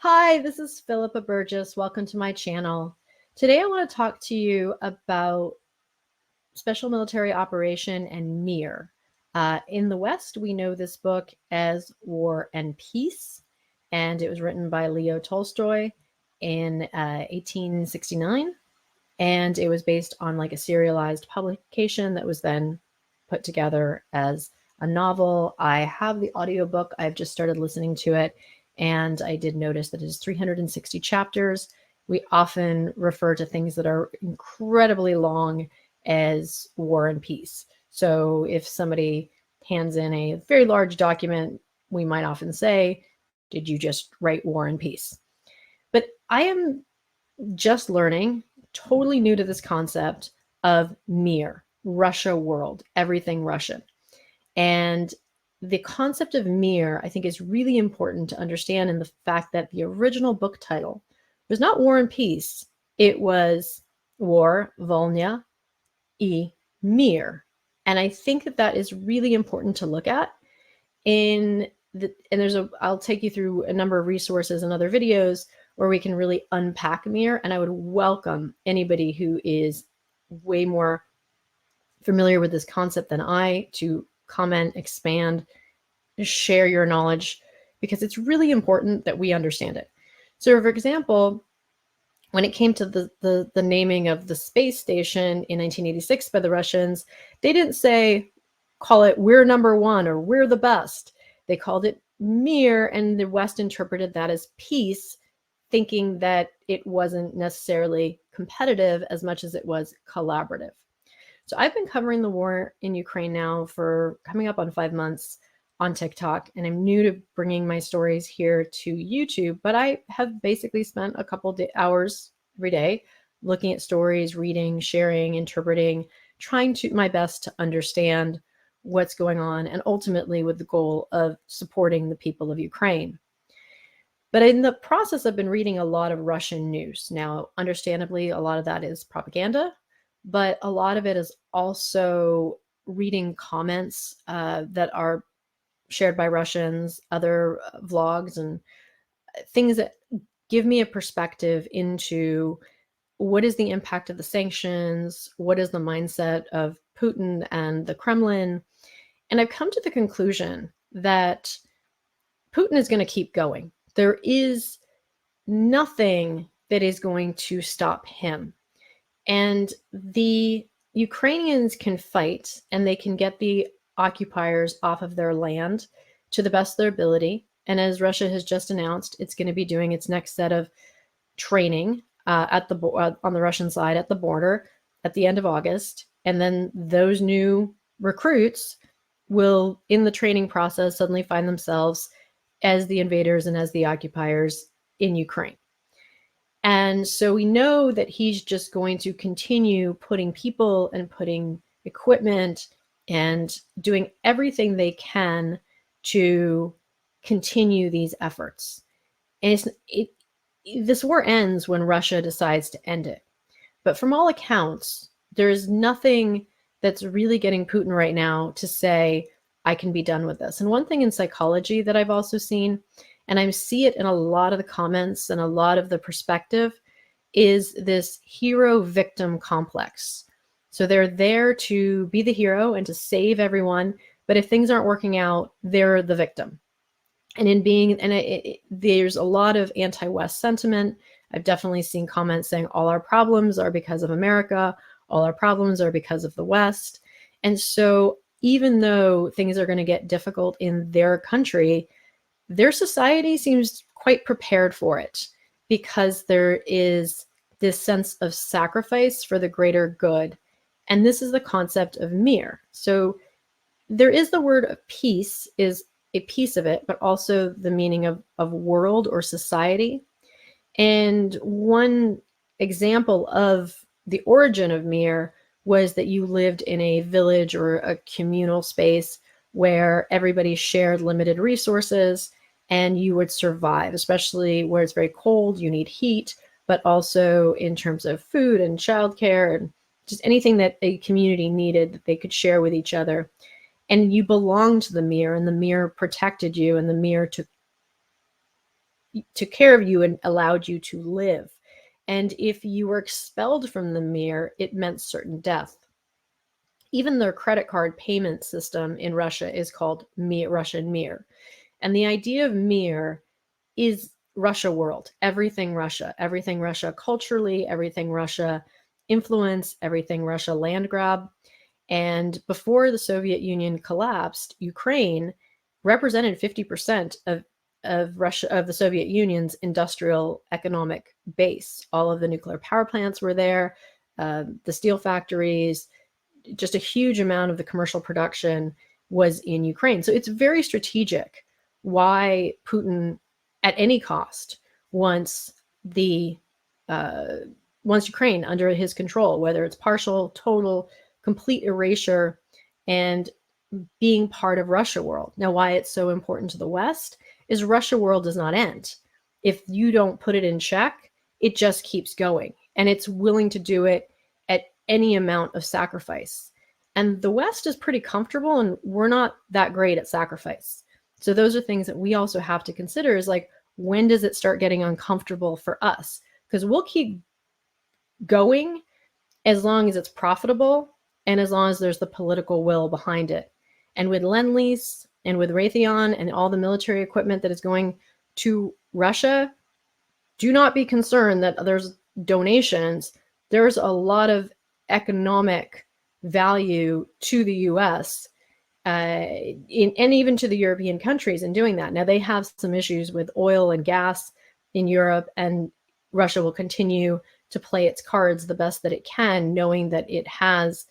Hi, this is Philippa Burgess. Welcome to my channel. Today I want to talk to you about Special Military Operation and Mir. In the West, we know this book as War and Peace, and it was written by Leo Tolstoy in 1869, and it was based on like a serialized publication that was then put together as a novel. I have the audiobook. I've just started listening to it, and I did notice that it is 360 chapters. We often refer to things that are incredibly long as War and Peace. So if somebody hands in a very large document, we might often say, did you just write War and Peace? But I am just learning, totally new to this concept of Mir, Russia world, everything Russian. And the concept of Mir, I think, is really important to understand in the fact that the original book title was not War and Peace. It was War, Vonya, Mir. And I think that that is really important to look at and I'll take you through a number of resources and other videos where we can really unpack Mir. And I would welcome anybody who is way more familiar with this concept than I to comment, expand, share your knowledge, because it's really important that we understand it. So for example, when it came to the naming of the space station in 1986 by the Russians, they didn't say, call it we're number one or we're the best. They called it Mir, and the West interpreted that as peace, thinking that it wasn't necessarily competitive as much as it was collaborative. So I've been covering the war in Ukraine now for coming up on 5 months on TikTok, and I'm new to bringing my stories here to YouTube, but I have basically spent a couple hours every day looking at stories, reading, sharing, interpreting, trying to my best to understand what's going on, and ultimately with the goal of supporting the people of Ukraine. But in the process, I've been reading a lot of Russian news. Now, understandably, a lot of that is propaganda, but a lot of it is also reading comments that are shared by Russians, other vlogs, and things that give me a perspective into what is the impact of the sanctions, what is the mindset of Putin and the Kremlin. And I've come to the conclusion that Putin is going to keep going. There is nothing that is going to stop him. And the Ukrainians can fight, and they can get the occupiers off of their land to the best of their ability. And as Russia has just announced, it's going to be doing its next set of training on the Russian side at the border at the end of August. And then those new recruits will, in the training process, suddenly find themselves as the invaders and as the occupiers in Ukraine. And so we know that he's just going to continue putting people and putting equipment and doing everything they can to continue these efforts. And this war ends when Russia decides to end it. But from all accounts, there's nothing that's really getting Putin right now to say, I can be done with this. And one thing in psychology that I've also seen, and I see it in a lot of the comments and a lot of the perspective, is this hero-victim complex. So they're there to be the hero and to save everyone, but if things aren't working out, they're the victim. And there's a lot of anti-West sentiment. I've definitely seen comments saying all our problems are because of America, all our problems are because of the West. And so even though things are going to get difficult in their country, their society seems quite prepared for it, because there is this sense of sacrifice for the greater good. And this is the concept of Mir. So there is the word of peace is a piece of it, but also the meaning of world or society. And one example of the origin of Mir was that you lived in a village or a communal space where everybody shared limited resources and you would survive, especially where it's very cold, you need heat, but also in terms of food and childcare and just anything that a community needed that they could share with each other. And you belonged to the Mir, and the Mir protected you, and the Mir took took care of you and allowed you to live. And if you were expelled from the Mir, it meant certain death. Even their credit card payment system in Russia is called Russian Mir. And the idea of Mir is Russia world, everything Russia culturally, everything Russia influence, everything Russia land grab. And before the Soviet Union collapsed, Ukraine represented 50% of Russia, of the Soviet Union's industrial economic base. All of the nuclear power plants were there, the steel factories, just a huge amount of the commercial production was in Ukraine. So it's very strategic why Putin, at any cost, wants Ukraine under his control, whether it's partial, total, complete erasure, and being part of Russia world. Now, why it's so important to the West is Russia world does not end. If you don't put it in check, it just keeps going, and it's willing to do it at any amount of sacrifice. And the West is pretty comfortable, and we're not that great at sacrifice. So those are things that we also have to consider, is like, when does it start getting uncomfortable for us? Because we'll keep going as long as it's profitable and as long as there's the political will behind it. And with Lend-Lease and with Raytheon and all the military equipment that is going to Russia, do not be concerned that there's donations. There's a lot of economic value to the US and even to the European countries in doing that. Now, they have some issues with oil and gas in Europe, and Russia will continue to play its cards the best that it can, knowing that it has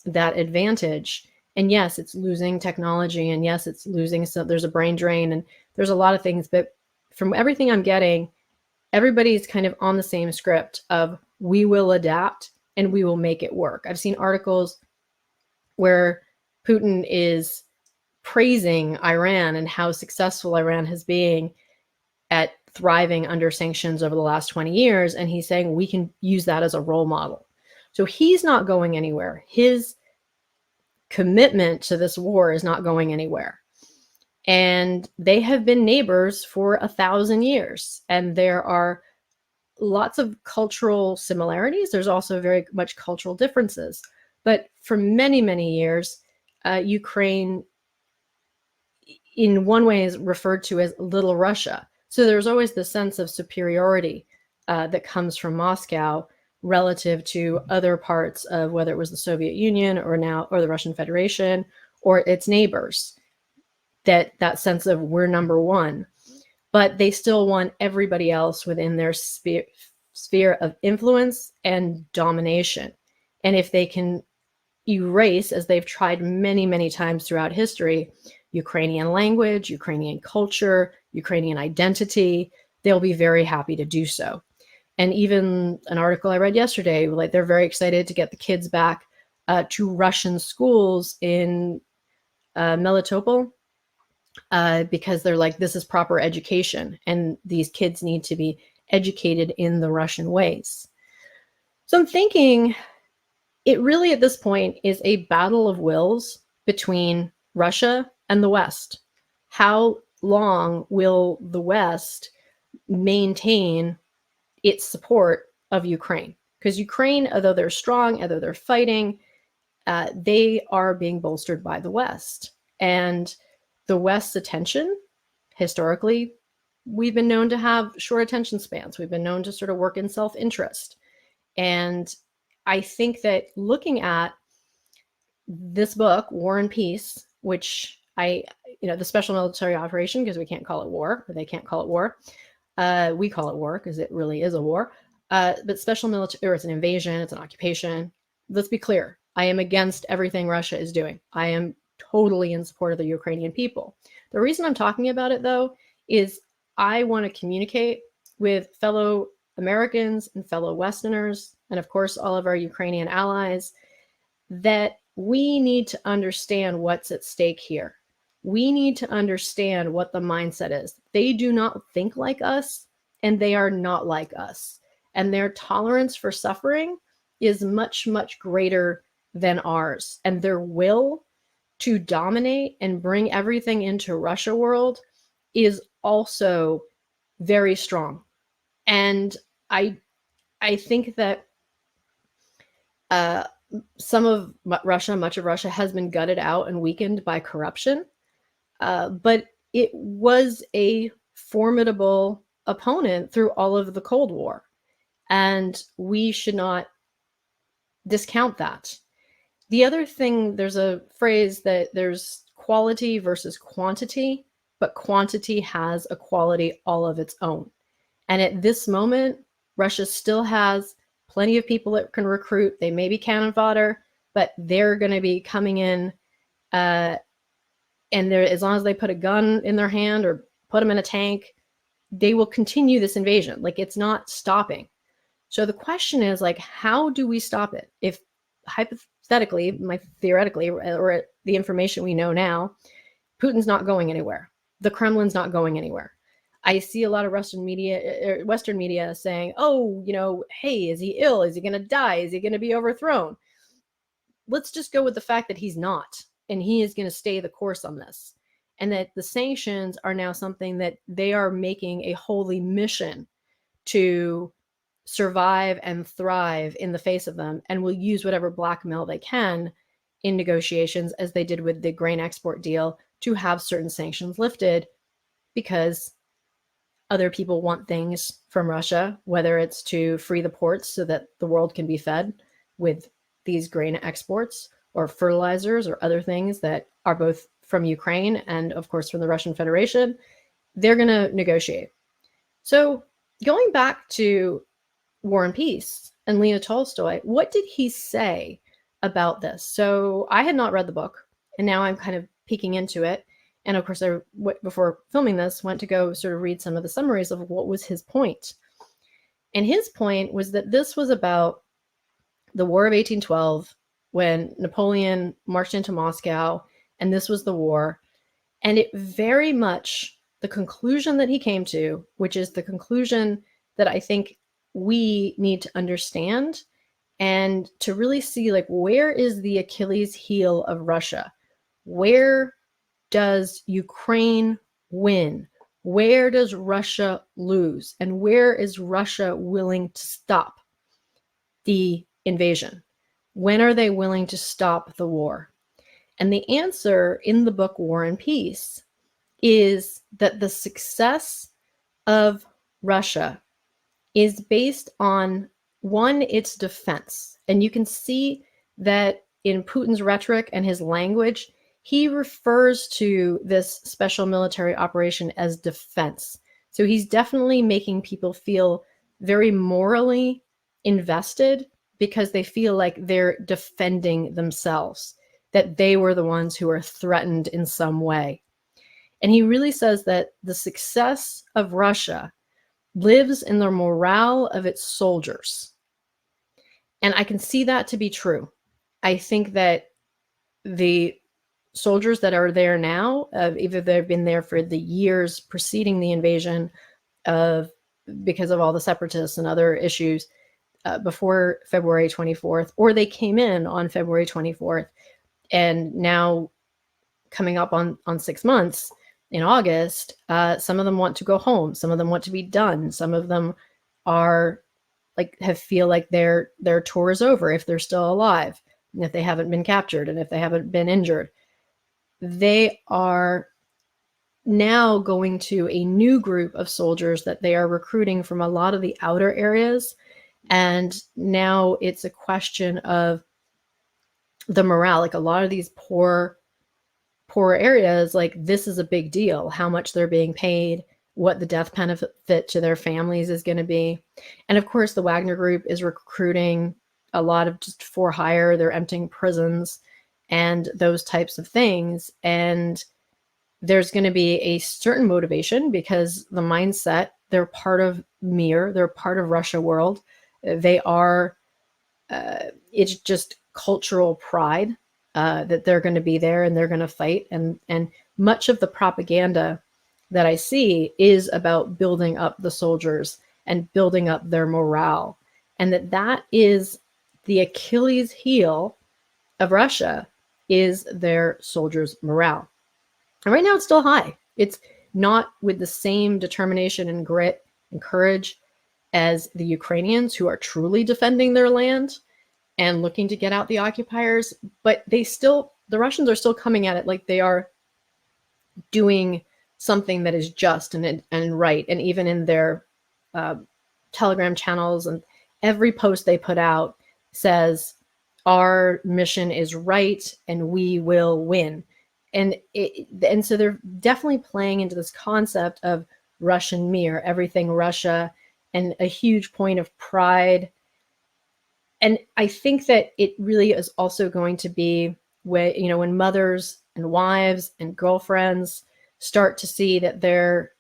that advantage. And yes, it's losing technology, and yes, it's losing, so there's a brain drain, and there's a lot of things. But from everything I'm getting, everybody's kind of on the same script of, we will adapt and we will make it work. I've seen articles where Putin is praising Iran and how successful Iran has been at thriving under sanctions over the last 20 years. And he's saying we can use that as a role model. So he's not going anywhere. His commitment to this war is not going anywhere. And they have been neighbors for 1,000 years. And there are lots of cultural similarities. There's also very much cultural differences. But for many, many years, Ukraine, in one way, is referred to as Little Russia. So there's always the sense of superiority that comes from Moscow relative to other parts of, whether it was the Soviet Union or the Russian Federation or its neighbors. That sense of, we're number one. But they still want everybody else within their sphere of influence and domination. And if they can erase, as they've tried many, many times throughout history, Ukrainian language, Ukrainian culture, Ukrainian identity, they'll be very happy to do so. And even an article I read yesterday, like, they're very excited to get the kids back to Russian schools in Melitopol, because they're like, this is proper education, and these kids need to be educated in the Russian ways. So I'm thinking it really, at this point, is a battle of wills between Russia and the West. How long will the West maintain its support of Ukraine? Because Ukraine, although they're strong, although they're fighting, they are being bolstered by the West. And the West's attention, historically, we've been known to have short attention spans. We've been known to sort of work in self-interest. And I think that looking at this book, War and Peace, which the special military operation, because we can't call it war, or they can't call it war. We call it war because it really is a war. But special military, or it's an invasion, it's an occupation. Let's be clear. I am against everything Russia is doing. I am totally in support of the Ukrainian people. The reason I'm talking about it, though, is I want to communicate with fellow Americans and fellow Westerners, and of course, all of our Ukrainian allies, that we need to understand what's at stake here. We need to understand what the mindset is. They do not think like us, and they are not like us. And their tolerance for suffering is much, much greater than ours. And their will to dominate and bring everything into Russia world is also very strong. And I think that some of Russia, much of Russia, has been gutted out and weakened by corruption. But it was a formidable opponent through all of the Cold War. And we should not discount that. The other thing, there's a phrase that there's quality versus quantity, but quantity has a quality all of its own. And at this moment, Russia still has plenty of people that can recruit. They may be cannon fodder, but they're going to be coming in, and as long as they put a gun in their hand or put them in a tank, they will continue this invasion. Like, it's not stopping. So the question is, like, how do we stop it? If hypothetically, theoretically, or the information we know now, Putin's not going anywhere. The Kremlin's not going anywhere. I see a lot of Western media saying, oh, hey, is he ill? Is he going to die? Is he going to be overthrown? Let's just go with the fact that he's not, and he is going to stay the course on this. And that the sanctions are now something that they are making a holy mission to survive and thrive in the face of them, and will use whatever blackmail they can in negotiations, as they did with the grain export deal, to have certain sanctions lifted, because other people want things from Russia, whether it's to free the ports so that the world can be fed with these grain exports, or fertilizers, or other things that are both from Ukraine and, of course, from the Russian Federation. They're going to negotiate. So going back to War and Peace and Leo Tolstoy, what did he say about this? So I had not read the book, and now I'm kind of peeking into it. And of course, before filming this, went to go sort of read some of the summaries of what was his point. And his point was that this was about the War of 1812, when Napoleon marched into Moscow, and this was the war. And it very much, the conclusion that he came to, which is the conclusion that I think we need to understand, and to really see, like, where is the Achilles heel of Russia? Where does Ukraine win? Where does Russia lose? And where is Russia willing to stop the invasion? When are they willing to stop the war? And the answer in the book War and Peace is that the success of Russia is based on, one, its defense. And you can see that in Putin's rhetoric and his language, he refers to this special military operation as defense. So he's definitely making people feel very morally invested, because they feel like they're defending themselves, that they were the ones who are threatened in some way. And he really says that the success of Russia lives in the morale of its soldiers. And I can see that to be true. I think that the soldiers that are there now, either they've been there for the years preceding the invasion, because of all the separatists and other issues, before February 24th, or they came in on February 24th, and now coming up on 6 months in August, some of them want to go home. Some of them want to be done. Some of them are feel like their tour is over if they're still alive, and if they haven't been captured, and if they haven't been injured. They are now going to a new group of soldiers that they are recruiting from a lot of the outer areas. And now it's a question of the morale. Like, a lot of these poor areas, like, this is a big deal, how much they're being paid, what the death benefit to their families is going to be. And of course, the Wagner Group is recruiting a lot of just for hire. They're emptying prisons and those types of things. And there's going to be a certain motivation, because the mindset, they're part of Mir, they're part of Russia world. They are, it's just cultural pride, that they're going to be there and they're going to fight. And much of the propaganda that I see is about building up the soldiers and building up their morale. And that is the Achilles heel of Russia, is their soldiers' morale. And right now it's still high. It's not with the same determination and grit and courage as the Ukrainians, who are truly defending their land and looking to get out the occupiers, but the Russians are still coming at it like they are doing something that is just and right. And even in their Telegram channels, and every post they put out says, our mission is right and we will win. And so they're definitely playing into this concept of Russian Mir, everything Russia, and a huge point of pride. And I think that it really is also going to be when mothers and wives and girlfriends start to see that their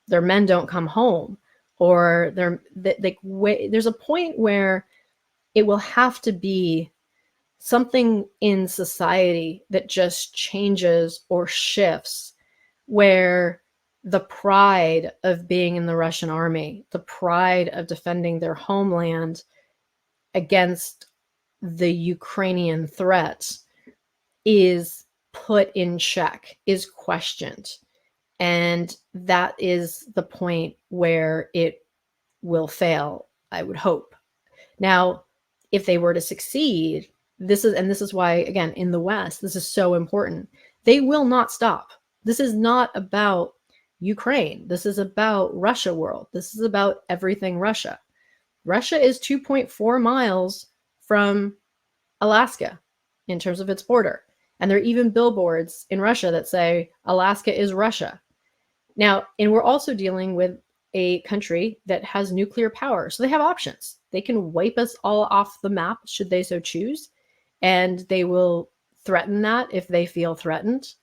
men don't come home, or there's a point where it will have to be something in society that just changes or shifts, where the pride of being in the Russian army, the pride of defending their homeland against the Ukrainian threat, is put in check, is questioned. And that is the point where it will fail, I would hope. Now, if they were to succeed, this is why, again, in the West, this is so important. They will not stop. This is not about Ukraine. This is about Russia world. This is about everything Russia. Russia is 2.4 miles from Alaska in terms of its border. And there are even billboards in Russia that say, Alaska is Russia. Now, and we're also dealing with a country that has nuclear power. So they have options. They can wipe us all off the map should they so choose. And they will threaten that if they feel threatened.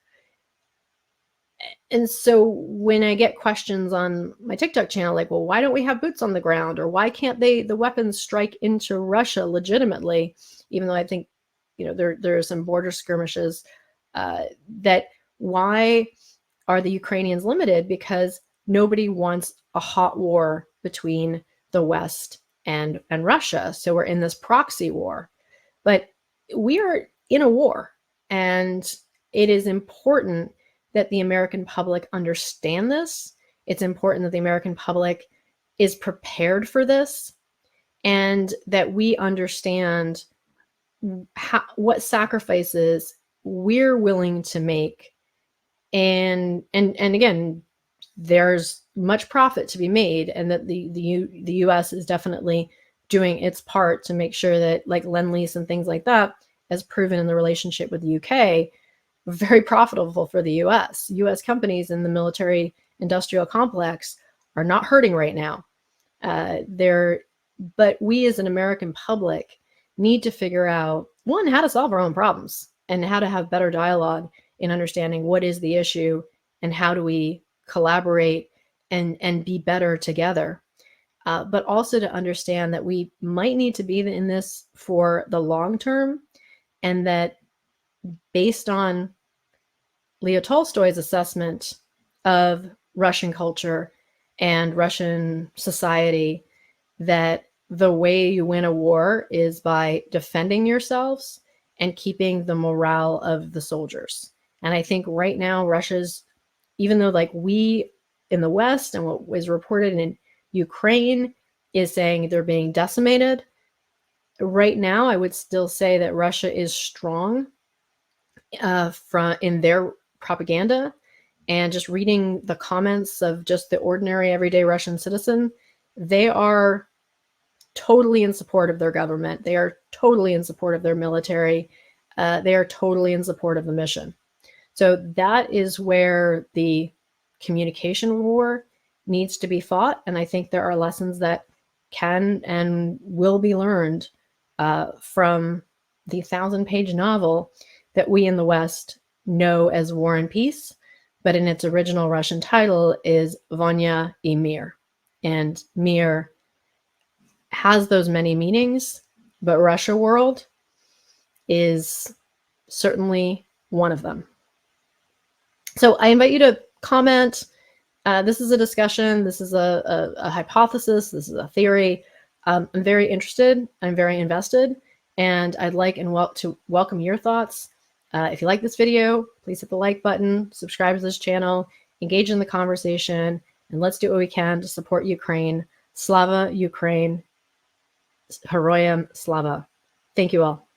And so when I get questions on my TikTok channel, like, well, why don't we have boots on the ground? Or why can't the weapons strike into Russia legitimately? Even though I think, there are some border skirmishes, that why are the Ukrainians limited? Because nobody wants a hot war between the West and Russia. So we're in this proxy war, but we are in a war, and it is important that the American public understand this. It's important that the American public is prepared for this, and that we understand what sacrifices we're willing to make. And again, there's much profit to be made, and that the U.S. is definitely doing its part to make sure that, like, Lend-Lease and things like that, as proven in the relationship with the UK, very profitable for the U.S. U.S. companies in the military industrial complex are not hurting right now. But we as an American public need to figure out, one, how to solve our own problems, and how to have better dialogue in understanding what is the issue and how do we collaborate and be better together. But also to understand that we might need to be in this for the long term, and that based on Leo Tolstoy's assessment of Russian culture and Russian society, that the way you win a war is by defending yourselves and keeping the morale of the soldiers. And I think right now, Russia's, even though like we in the West and what was reported in Ukraine is saying they're being decimated, right now I would still say that Russia is strong in their propaganda. And just reading the comments of just the ordinary everyday Russian citizen, they are totally in support of their government. They are totally in support of their military. They are totally in support of the mission. So that is where the communication war needs to be fought. And I think there are lessons that can and will be learned from the 1,000-page novel that we in the West know as War and Peace, but in its original Russian title is Vonya and Mir. And Mir has those many meanings, but Russia world is certainly one of them. So I invite you to comment. This is a discussion. This is a hypothesis. This is a theory. I'm very interested. I'm very invested. And I'd like to welcome your thoughts. If you like this video, please hit the like button, subscribe to this channel, engage in the conversation, and let's do what we can to support Ukraine. Slava Ukraine. Heroyam Slava. Thank you all.